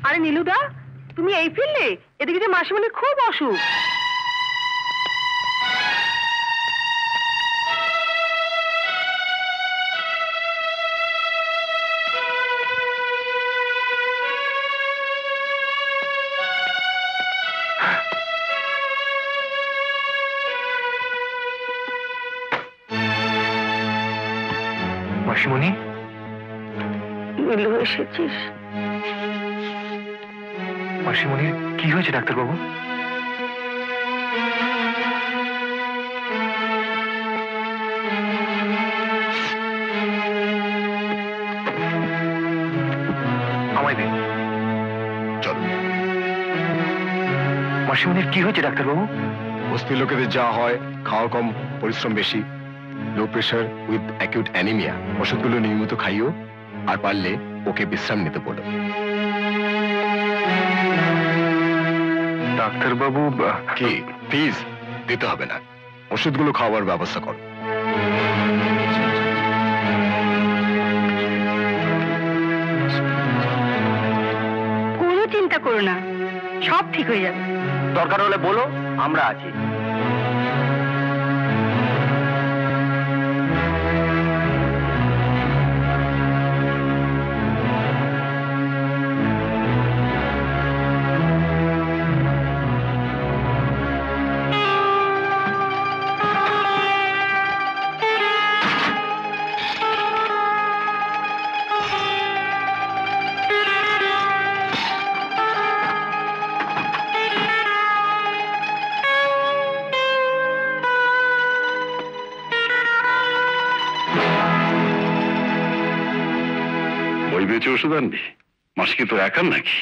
আরে নীলুদা, তুমি এই ফিরলে? এদিকে যে মাসিমণির খুব অসুখ। মাসিমণি, নীলু এসেছিস? মাসিমণির কি হয়েছে ডাক্তারবাবু? আমায় দিন। চলো। মাসিমণির কি হয়েছে ডাক্তারবাবু? বস্তির লোকেদের যা হয়, খাওয়া কম, পরিশ্রম বেশি, low pressure with acute anaemia. ওষুধগুলো নিয়মিত খাইও, আর পারলে ওকে বিশ্রাম নিতে বলো। ডাক্তারবাবু, কি ফিজ দিতে হবে না, ওষুধগুলো খাওয়ার ব্যবস্থা করো। কোনো চিন্তা করো না, সব ঠিক হয়ে যাবে। দরকার হলে বলো, আমরা আছি। বেঁচে ওষুধ আনবি? মাসিকে তো একার নাকি?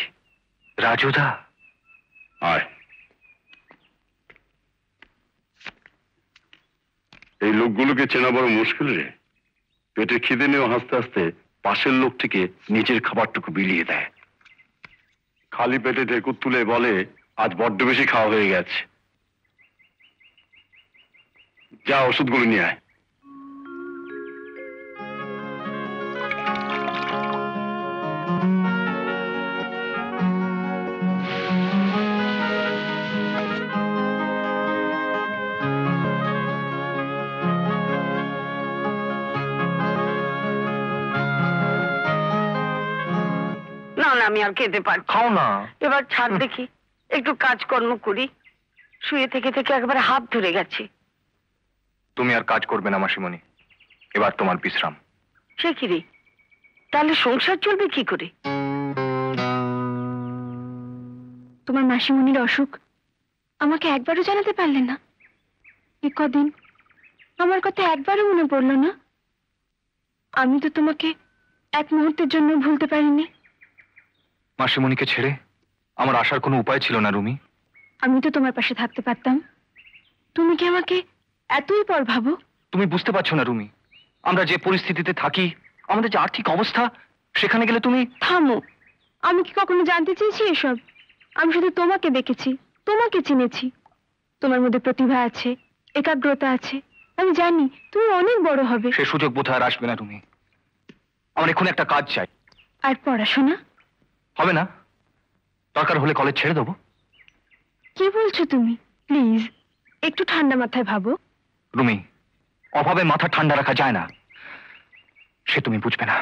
রাজুদা, আয়। এই লোকগুলোকে চেনা বড় মুশকিল রে। পেটে খিদে নিয়েও হাসতে হাসতে পাশের লোকটিকে নিজের খাবারটুকু বিলিয়ে দেয়। খালি পেটে ঢেকুর তুলে বলে আজ বড্ড বেশি খাওয়া হয়ে গেছে। যা ওষুধগুলো নিয়ে আয়। আমি আর খেতে পারছি। খাও না। এবার ছাড় দেখি, একটু কাজকর্ম করি। শুয়ে থেকে থেকে একবারে হাত ধরে গেছে। তুমি আর কাজ করবে না মাসিমণি, এবার তোমার বিশ্রাম। সে কি রে, তাহলে সংসার চলবে কি করে? তোমার মাসিমণির অসুখ আমাকে একবারও জানাতে পারলে না? এ কদিন আমার কথা একবারও মনে পড়লো না? আমি তো তোমাকে এক মুহূর্তের জন্য ভুলতে পারিনি। মাসিমণিকে ছেড়ে আমার আসার কোনো উপায় ছিল না রুমি। আমি তো তোমার পাশে থাকতে পারতাম। তুমি কি আমাকে এতই পর ভাবো? তুমি বুঝতে পারছো না রুমি, আমরা যে পরিস্থিতিতে থাকি, আমাদের যে আর্থিক অবস্থা, সেখানে গেলে তুমি... থামো, আমি কি কখনো জানতে চেয়েছি এসব? আমি শুধু তোমাকে দেখেছি, তোমাকে চিনেছি। তোমার মধ্যে প্রতিভা আছে, একাগ্রতা আছে। আমি জানি তুমি অনেক বড় হবে। সে সুযোগ বোধহয় আর আসবে না রুমি। আমার এখন একটা কাজ চাই। আর পড়াশোনা? হবে না, দরকার হলে কলেজ ছেড়ে দেবো। কি বলছো তুমি? প্লিজ একটু ঠান্ডা মাথায় ভাবো। রুমি, অভাবে মাথা ঠান্ডা রাখা যায় না, সে তুমি বুঝবে না।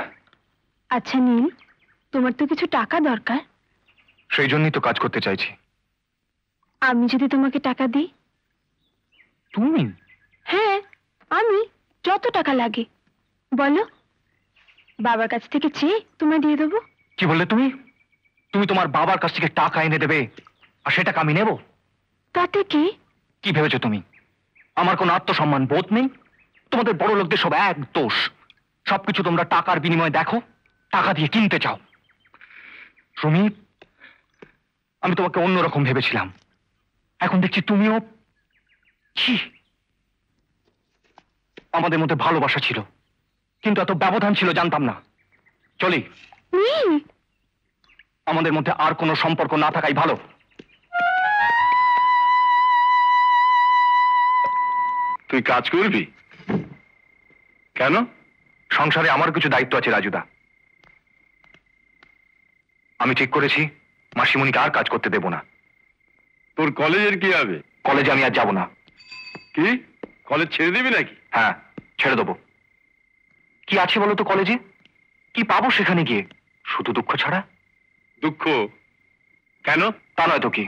আচ্ছা নীল, তোমার তো কিছু টাকা দরকার। সেই জন্যই তো কাজ করতে চাইছি। আমি যদি তোমাকে টাকা দিই? তুমি? হ্যাঁ, আমি। যত টাকা লাগে বলো, বাবার কাছ থেকে চেয়ে তোমায় দিয়ে দেবো। কি বললে তুমি? তুমি তোমার বাবার কাছ থেকে টাকা এনে দেবে, আর সে টাকা আমি নেব? তাতে কি? কি ভেবেছো তুমি আমার কোনো আত্মসম্মান বোধ নেই? তোমাদের বড় লোকদের সব এক দোষ, সবকিছু তোমরা টাকার বিনিময়ে দেখো, টাকা দিয়ে কিনতে চাও। রুমি, আমি তোমাকে অন্যরকম ভেবেছিলাম, এখন দেখছি তুমিও... আমাদের মধ্যে ভালোবাসা ছিল, কিন্তু এত ব্যবধান ছিল জানতাম না। চলি, আমাদের মধ্যে আর কোনো সম্পর্ক না থাকাই ভালো। তুই কাজ করবি কেন? সংসারে আমার কিছু দায়িত্ব আছে রাজুদা। আমি ঠিক করেছি মাসিমণিকে আর কাজ করতে দেব না। তোর কলেজের কি হবে? কলেজে আমি আর যাব না। কি কলেজ ছেড়ে দিবি নাকি? হ্যাঁ, ছেড়ে দেবো। কি আছে বলো তো কলেজে? কি পাবো সেখানে গিয়ে? শুধু দুঃখ ছাড়া। দুঃখ? কেন? তা নয় তো কি,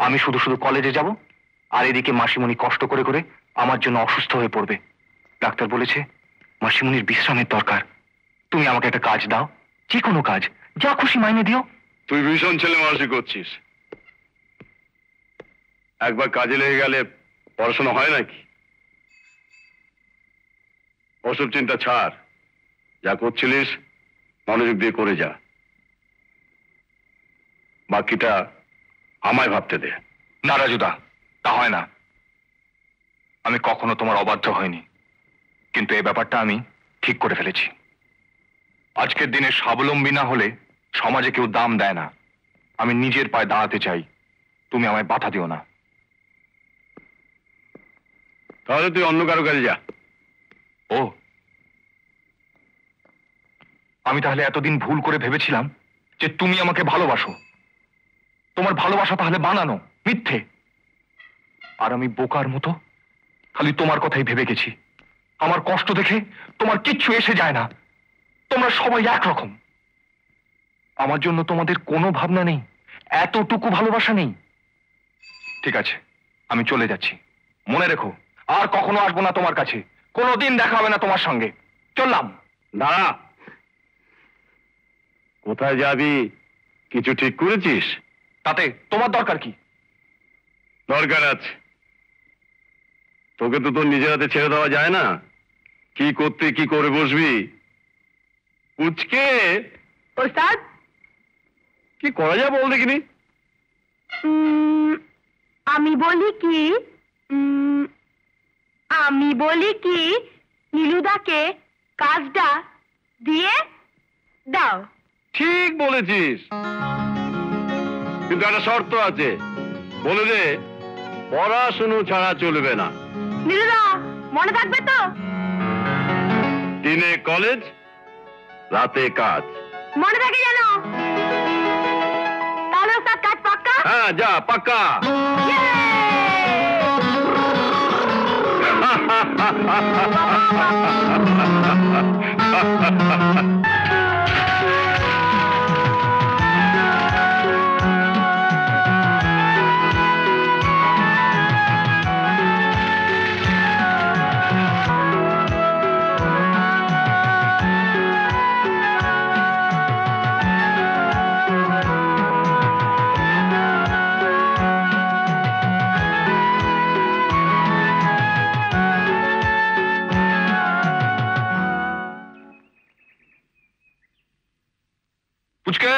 আমি শুধু শুধু কলেজে যাব, আর এদিকে মাসিমণি কষ্ট করে করে আমার জন্য অসুস্থ হয়ে পড়বে। ডাক্তার বলেছে মাসিমণির বিশ্রামের দরকার। তুমি আমাকে একটা কাজ দাও, যে কোনো কাজ, যা খুশি মাইনে দিও। তুই ভীষণ ছেলে মানুষই করছিস। একবার কাজে লেগে গেলে পড়াশোনা হয় নাকি? ওসব চিন্তা ছাড়, যা করছিলিস মনোযোগ দিয়ে করে যা। বাকিটা আমায় ভাবতে দে। না রাজুদা, তা হয় না। আমি কখনো তোমার অবাধ্য হইনি, কিন্তু এই ব্যাপারটা আমি ঠিক করে ফেলেছি। আজকের দিনে স্বাবলম্বী না হলে সমাজে কেউ দাম দেয় না। আমি নিজের পায়ে দাঁড়াতে চাই, তুমি আমায় বাধা দিও না। তাহলে তুই অন্য কারো কাছে যা। ও, আমি তাহলে এতদিন ভুল করে ভেবেছিলাম যে তুমি আমাকে ভালোবাসো। তোমার ভালোবাসা তাহলে বানানো, মিথ্যে। আর আমি বোকার মতো খালি তোমার কথাই ভেবে গেছি। আমার কষ্ট দেখে তোমার কিচ্ছু এসে যায় না। তোমরা সবাই একরকম। আমার জন্য তোমাদের কোনো ভাবনা নেই, এতটুকু ভালোবাসা নেই। ঠিক আছে, আমি চলে যাচ্ছি। মনে রেখো, আর কখনো আসবো না তোমার কাছে, কোনোদিন দেখা হবে না তোমার সঙ্গে। চললাম। দাঁড়া, কোথায় যাবি কিছু ঠিক করেছিস? তাতে তোমার দরকার কি? দরকার আছে। তোকে তো তোর নিজের হাতে ছেড়ে দেওয়া যায় না। কি করতে কি করে বসবি? উচকে ওস্তাদ, কি করা যায় বল দেখিনি। আমি বলি কি নীলুদাকে কাজটা দিয়ে দাও। ঠিক বলেছিস, কিন্তু একটা শর্ত আছে। বলে দে, পড়াশুনো ছাড়া চলবে না। নীলুদা, মনে থাকবে তো? দিনে কলেজ, রাতে কাজ। মনে থাকে যেন। তাহলে ওস্তাদ কাজ পাক্কা? হ্যাঁ, যা, পাক্কা। পুচকে,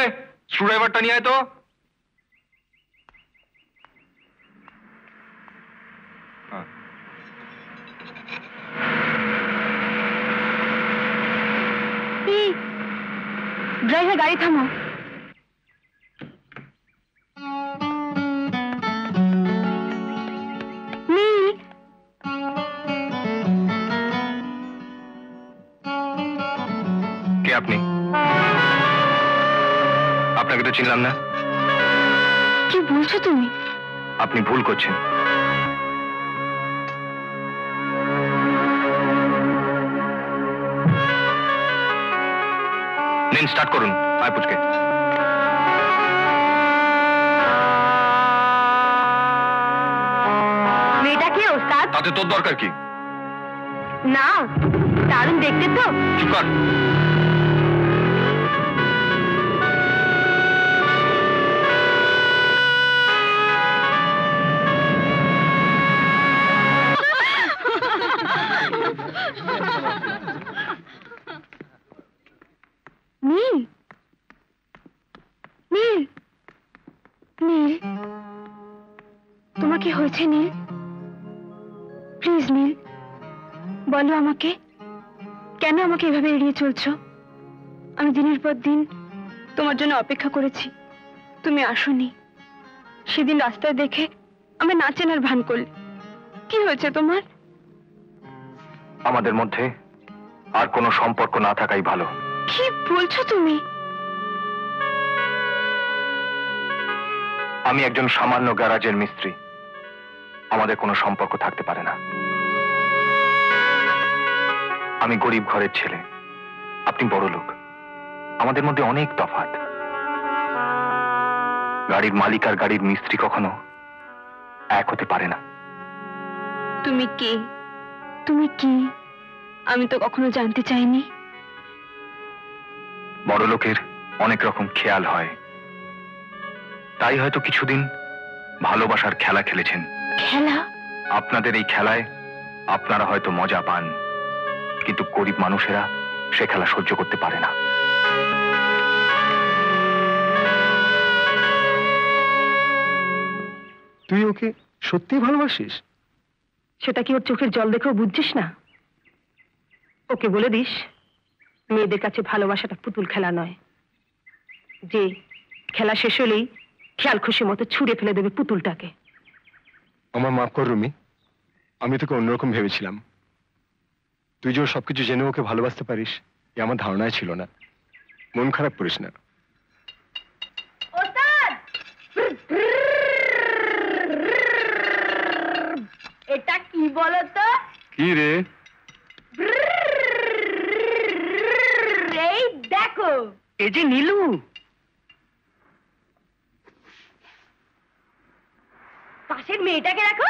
স্ক্রুড্রাইভারটা নিয়ে আয় তো। ড্রাইভার, গাড়ি থামো। কে আপনি? আপনাকে তো চিনলাম না। কি বলছো তুমি? আপনি ভুল করছেন। নিন, স্টার্ট করুন। আয় পুচকে। মেয়েটা কি ওস্তাদ? তাতে তোর দরকার কি? না, দারুণ দেখতে তো। চুপ কর। নীল, নীল, নীল, তোমার কি হয়েছে নীল? প্লিজ নীল, বলো আমাকে, কেন আমাকে এভাবে এড়িয়ে চলছো? আমি দিনের পর দিন তোমার জন্য অপেক্ষা করেছি, তুমি আসোনি। সেদিন রাস্তায় দেখে আমি না চেনার ভান করলে। কি হয়েছে তোমার? আমাদের মধ্যে আর কোনো সম্পর্ক না থাকাই ভালো। কি বলছো তুমি? আমি একজন সামান্য গ্যারাজের মিস্ত্রি, আমাদের কোনো সম্পর্ক থাকতে পারে না। আমি গরিব ঘরের ছেলে, আপনি বড় লোক, আমাদের মধ্যে অনেক তফাৎ। গাড়ির মালিক আর গাড়ির মিস্ত্রি কখনো এক হতে পারে না। তুমি কে? তুমি কি? আমি তো কখনো জানতে চাইনি। বড় লোকের অনেক রকম খেয়াল হয়, তাই হয়তো কিছুদিন ভালোবাসার খেলা খেলেছেন। খেলা? আপনাদের এই খেলায় আপনারা হয়তো মজা পান, কিন্তু গরিব মানুষেরা সে খেলা সহ্য করতে পারে না। তুই ওকে সত্যি ভালোবাসিস? সেটা কি ওর চোখের জল দেখেও বুঝছিস না? ওকে বলে দিস মেয়েদের কাছে ভালোবাসাটা পুতুল খেলা নয়, যে খেলা শেষ হলেই খেয়াল খুশি মতো ছুঁড়ে ফেলে দেবে পুতুলটাকে। আমার মাফ কর রুমি, আমি তোকে অন্যরকম ভেবেছিলাম। তুই যে ওর সবকিছু জেনে ওকে ভালোবাসতে পারিস এ আমার ধারণায় ছিল না। মন খারাপ করিস না। এটা কি বলতো? কি রে? এই দেখো, এ যে নীলু। পাশের মেয়েটাকে দেখো,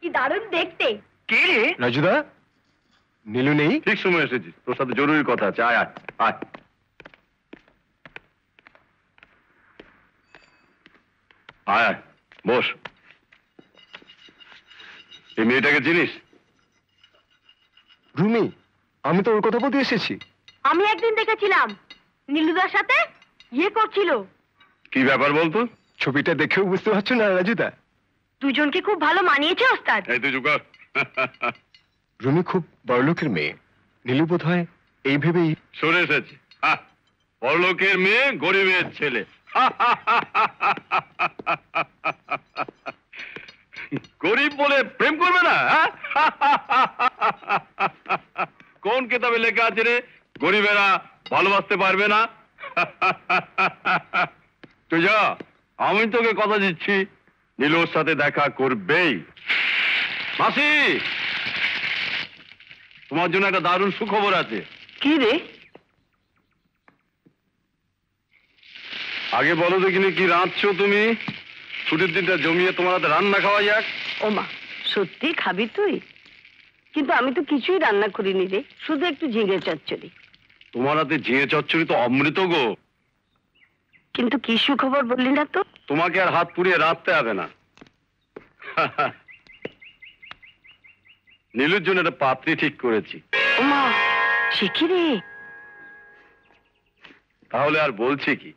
কি দারুণ দেখতে। কে রে? রাজুদা, নীলু নেই? ঠিক সময় এসেছিস, তোর সাথে জরুরি কথা আছে। আয় আয় আয় আয় আয়, বস। এই মেয়েটাকে চিনিস? রুমি, আমি তো ওর কথা বলতে এসেছি। আমি একদিন দেখেছিলাম নীলুদার সাথে করছিল। কি ব্যাপার বলতো? ছবিটা দেখেও বুঝতে পারছো না রাজুদা? দুজনকে খুব ভালো মানিয়েছে ওস্তাদ। এই তুই জুকার। রুমি খুব বড়লোকের মেয়ে, নীলু বোধ হয় এই ভেবেই। সরে এসেছে। বড়লোকের মেয়ে গরিবের ছেলে। গরিব বলে প্রেম করবে না? কোন কিতাবে লেখা আছে রে গরিবেরা ভালোবাসতে পারবে না? তুই যা, আমি তোকে কথা দিচ্ছি নীলুর সাথে দেখা করবেই। মাসি, তোমার জন্য একটা দারুণ সুখবর আছে। কি রে? আগে বলো দেখিনি কি রাঁধছো তুমি? ছুটির দিনটা জমিয়ে তোমার হাতে রান্না খাওয়া যাক। ও মা, সত্যি খাবি তুই? কিন্তু আমি তো কিছুই রান্না করিনি রে, শুধু একটু ঝিঙে চচ্চড়ি। তোমার হাতে ঝিঙে চচ্চড়ি তো অমৃত গো। কিন্তু কি সুখবর বললি না তো? তোমাকে আর হাত পুড়িয়ে রাঁধতে হবে না। নীলুর জন্য একটা পাত্রী ঠিক করেছি। ও মা, সে কি রে? তাহলে আর বলছি কি,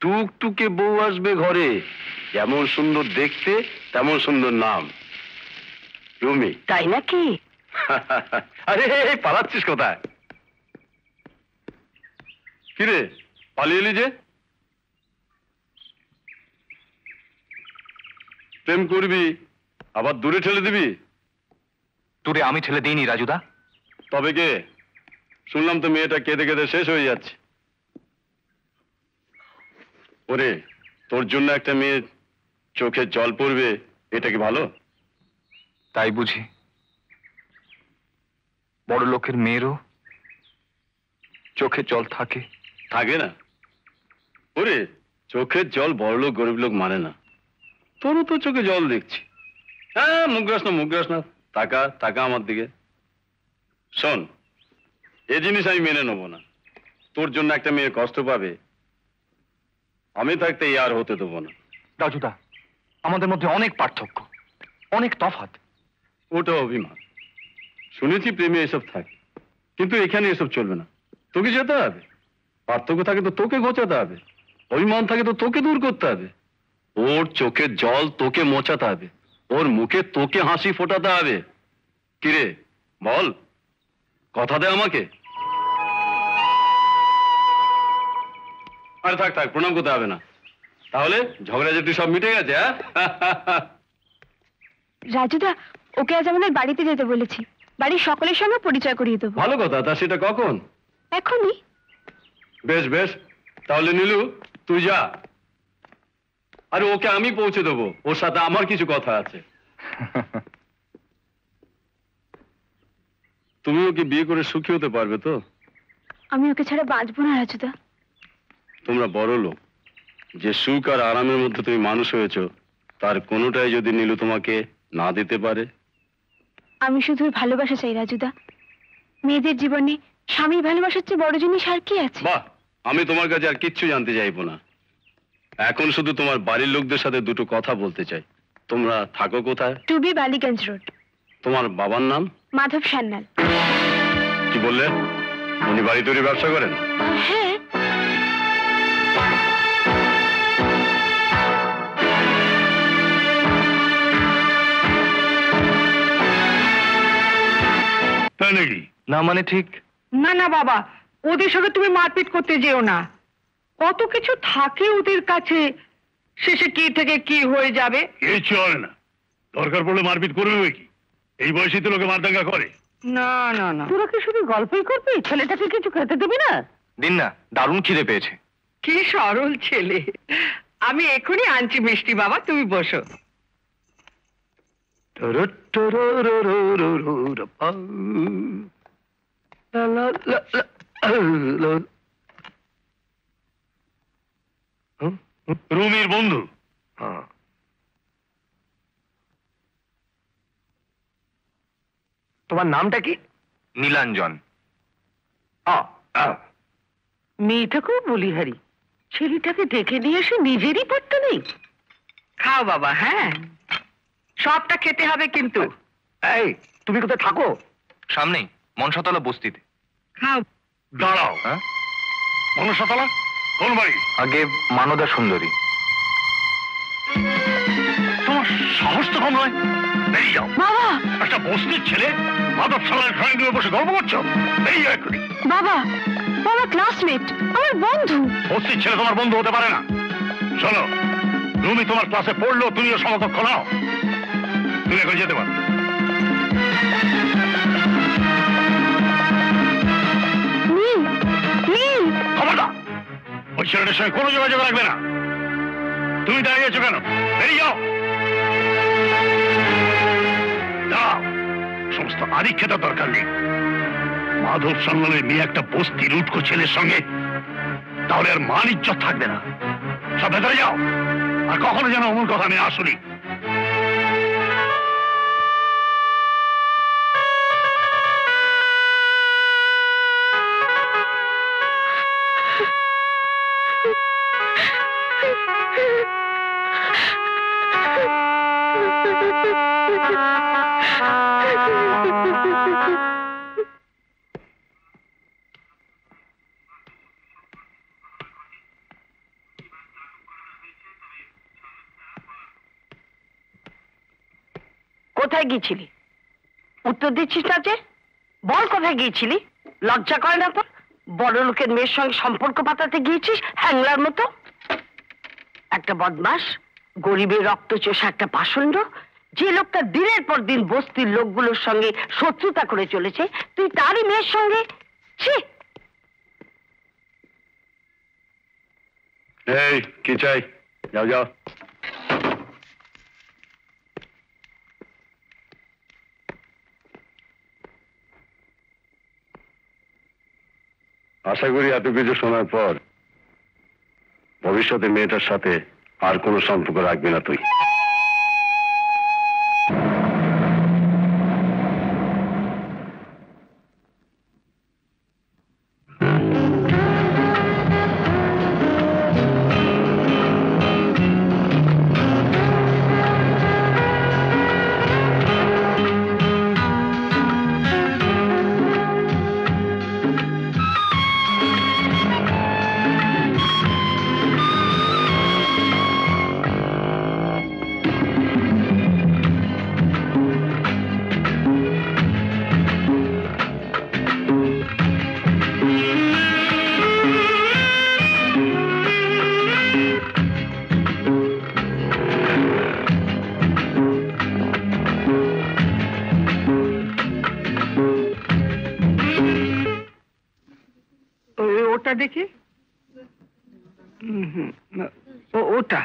টুকটুকে বউ আসবে ঘরে, যেমন সুন্দর দেখতে তেমন সুন্দর নাম, রুমি। তাই নাকি? আরে পালাচ্ছিস কোথায়? কিরে পালিয়ে এলি যে? প্রেম করবি আবার দূরে ঠেলে দিবি? দূরে আমি ঠেলে দিইনি রাজুদা। তবে কে? শুনলাম তো মেয়েটা কেঁদে কেঁদে শেষ হয়ে যাচ্ছে। ওরে, তোর জন্য একটা মেয়ে চোখে জল পড়বে, এটা কি ভালো? তাই বুঝি বড় লোকের মেয়েরও চোখে জল থাকে? থাকে না? ওরে, চোখের জল বড় লোক গরিব লোক মানে না। তোরও তো চোখে জল দেখছি। হ্যাঁ, মুখ গ্রাস না, টাকা টাকা আমার দিকে। শোন, এ জিনিস আমি মেনে নেবো না। তোর জন্য একটা মেয়ে কষ্ট পাবে, আমি থাকতে এই আর হতে দেবো না। রাজুদা, আমাদের মধ্যে অনেক পার্থক্য, অনেক তফাৎ। ওটা অভিমান। শুনেছি প্রেমে এসব থাকে, কিন্তু এখানে এসব চলবে না। তোকে যেতে হবে। পার্থক্য থাকে তো তোকে ঘোচাতে হবে, অভিমান থাকে তো তোকে দূর করতে হবে। ওর চোখের জল তোকে মোছাতে হবে, ওর মুখে তোকে হাসি ফোটাতে হবে। কিরে বল, কথা দে আমাকে। আরে থাক থাক, প্রণাম করতে হবে না। তাহলে ঝগড়া যেটি সব মিটে গেছে? হ্যাঁ, রাজুদা, ওকে আজ আমাদের বাড়িতে যেতে বলেছি। বাড়ির সকলের সঙ্গে পরিচয় করিয়ে দেবো। ভালো কথা। তা সেটা কখন? এখনই। বেশ বেশ, তাহলে নীলু তুই যা। আরে ওকে আমি পৌঁছে দেবো, ওর সাথে আমার কিছু কথা আছে। তুমি ওকে বিয়ে করে সুখী হতে পারবে তো? আমি ওকে ছাড়া বাঁচবো না রাজুদা। তোমরা বড় লোক, যে সুখ আর আরামের মধ্যে তুমি মানুষ হয়েছো, তার কোনোটাই যদি নীলু তোমাকে না দিতে পারে। আমি শুধু ওর ভালোবাসা চাই রাজুদা। মেয়েদের জীবনে স্বামীর ভালোবাসার চেয়ে বড় জিনিস আর কি আছে? বাহ, আমি তোমার কাছে আর কিচ্ছু জানতে চাইবো না। এখন শুধু তোমার বাড়ির লোকদের সাথে দুটো কথা বলতে চাই। তোমরা থাকো কোথায়? টুবি বালিগঞ্জ রোড। তোমার বাবার নাম? মাধব সান্যাল। কি বললে? উনি বাড়ি তৈরি ব্যবসা করেন? হ্যাঁ। তাই নাকি? না মানে ঠিক। না না বাবা, ওদের সঙ্গে তুমি মারপিট করতে যেও না। কত কিছু থাকে ওদের কাছে, শেষে কি থেকে কি হয়ে যাবে। এই চলে না, দরকার পড়লে মারপিট করবে কি? এই বয়সে তো লোকে মারদাঙ্গা করে। না না না, তোরা কি শুধু গল্পই করবি? ছেলেটাকে কিছু খেতে দিবি না? দিন না, দারুণ খিদে পেয়েছে। কি সরল ছেলে। আমি এখনই আনছি মিষ্টি বাবা, তুমি বসো। রুমির বন্ধু। তোমার নামটা কি? নীলাঞ্জন। মেয়েটাকেও বলিহারি, ছেলেটাকে ডেকে নিয়ে এসে নিজেরই পড়তে নেই। খাও বাবা, হ্যাঁ সবটা খেতে হবে কিন্তু। এই, তুমি কোথায় থাকো? সামনেই মনসাতলা বস্তিতে। খাও। দাঁড়াও, হ্যাঁ? মনসাতলা কোন বাড়ি? আগে মানদা সুন্দরী। তোমার সাহস তো কম নয়। বেরিয়ে যাও। বাবা, একটা বস্তির ছেলে মাধব সালার ড্রয়িং রুমে বসে গল্প করছো? বেরিয়ে যাও এক্ষুনি। বাবা, বাবা ক্লাসমেট, আমার বন্ধু। বস্তির ছেলে তোমার বন্ধু হতে পারে না। শোনো, রুমি তোমার ক্লাসে পড়লো, তুমিও সমকক্ষ নাও। তুমি এখন যেতে পারো। নীল, নীল। খবরদার, ওই ছেলেটার সঙ্গে কোনো যোগাযোগ রাখবে না। তুমি দাঁড়িয়ে আছো কেন? বেরিয়ে যাও। দাও, সমস্ত আদিক্ষেতার দরকার নেই। মাধব সান্যালের মেয়ে একটা বস্তির উটকো ছেলের সঙ্গে, তাহলে আর মান ইজ্জত থাকবে না। সব ভেতরে যাও, আর কখনো যেন অমন কথা আমি আসুনি। কোথায় গিয়েছিলি? উত্তর দিচ্ছিস না যে? বল কোথায় গিয়েছিলি? লজ্জা করে না তোর? বড় লোকের মেয়ের সঙ্গে সম্পর্ক পাতাতে গিয়েছিস হ্যাংলার মতো। একটা বদমাস, গরিবের রক্ত চোষা একটা পাষণ্ড, যে লোকটা দিনের পর দিন বস্তির লোকগুলোর সঙ্গে শত্রুতা করে চলেছে, তুই তারই মেয়ের সঙ্গে। ছি! এই, কি চাই? যাও যাও। আশা করি এত কিছু শোনার পর ভবিষ্যতে মেয়েটার সাথে আর কোনো সম্পর্ক রাখবি না তুই। ওটা দেখি। ওটা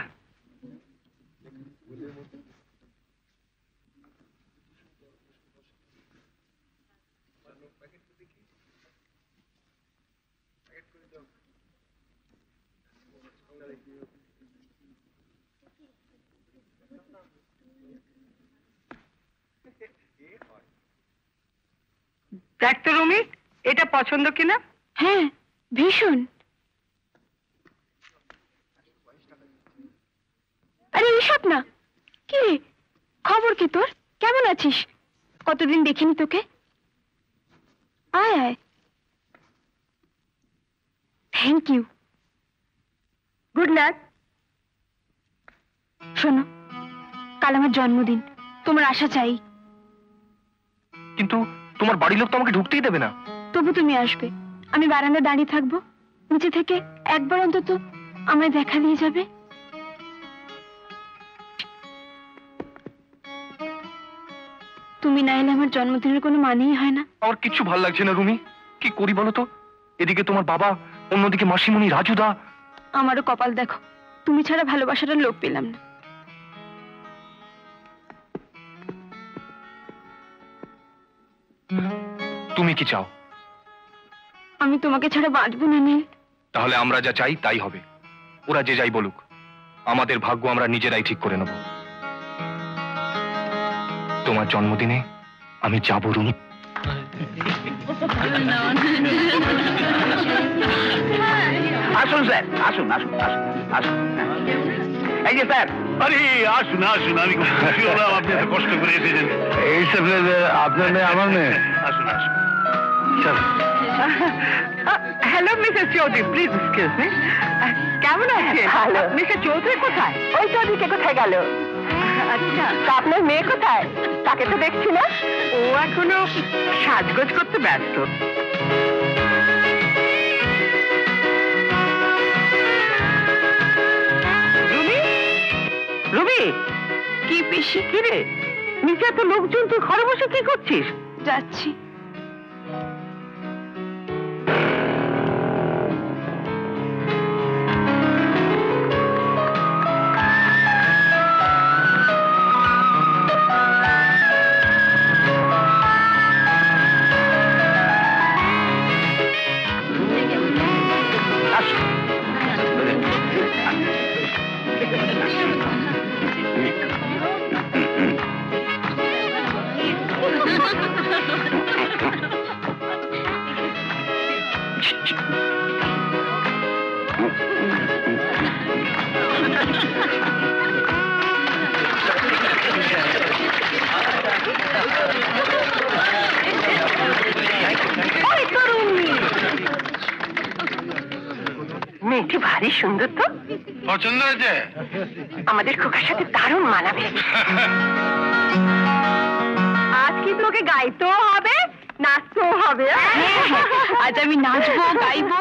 দেখ তো রুমি, এটা পছন্দ কিনা? হ্যাঁ, ভীষণ। আরে এসব না। কি রে, খবর কি তোর? কেমন আছিস? কতদিন দেখিনি তোকে। আয় আয়। Thank you. Good night. শোনো, কাল আমার জন্মদিন, তোমার আশা চাই। কিন্তু তোমার বাড়ির লোক তো আমাকে ঢুকতেই দেবে না। তবু তুমি আসবে, আমি বারান্দায় দাঁড়িয়ে থাকবো, নিচে থেকে একবার অন্তত আমায় দেখা দিয়ে যাবে। তুমি না এলে আমার জন্মদিনের কোনো মানেই হয় না। আমার কিচ্ছু ভাল লাগছে না রুমি, কি করি বলো তো? এদিকে তোমার বাবা, অন্যদিকে মাসিমণি, রাজুদা। আমারও কপাল দেখো, তুমি ছাড়া ভালোবাসাটার লোক পেলাম না। তুমি কি চাও? আমি তোমাকে ছাড়া বাঁচবো না নীল। তাহলে আমরা যা চাই তাই হবে। ওরা যে যাই বলুক, আমাদের ভাগ্য আমরা নিজেরাই ঠিক করে নেব। তোমার জন্মদিনে আমি যাব রুমি। আসুন স্যার, আসুন আসুন আসুন আসুন। এই যে স্যার। আরে আসুন আসুন, আমি খুব খুশি হলাম আপনি এত কষ্ট করে এসেছেন। এই সব আপনার মেয়ে আমার মেয়ে। আসুন আসুন। Hello Mrs Chowdhury, please excuse me. কেমন আছেন? ভালো। মিসেস চৌধুরী কোথায়? ওই চৌধুরীকে কোথায় গেল? আচ্ছা, তা আপনার মেয়ে কোথায়? তাকে তো দেখছি না। ও এখনো সাজগোজ করতে ব্যস্ত। রুমি, রুমি, কি পিসি? কি রে, নিচে এত লোকজন, তুই ঘরে বসে কি করছিস? যাচ্ছি। মেয়েটি ভারী সুন্দর তো। পছন্দ হয়েছে? আমাদের খোকার সাথে দারুণ মানাবে। আজ কি তোকে গাইতেও হবে, নাচতেও হবে? আজ আমি নাচবো, গাইবো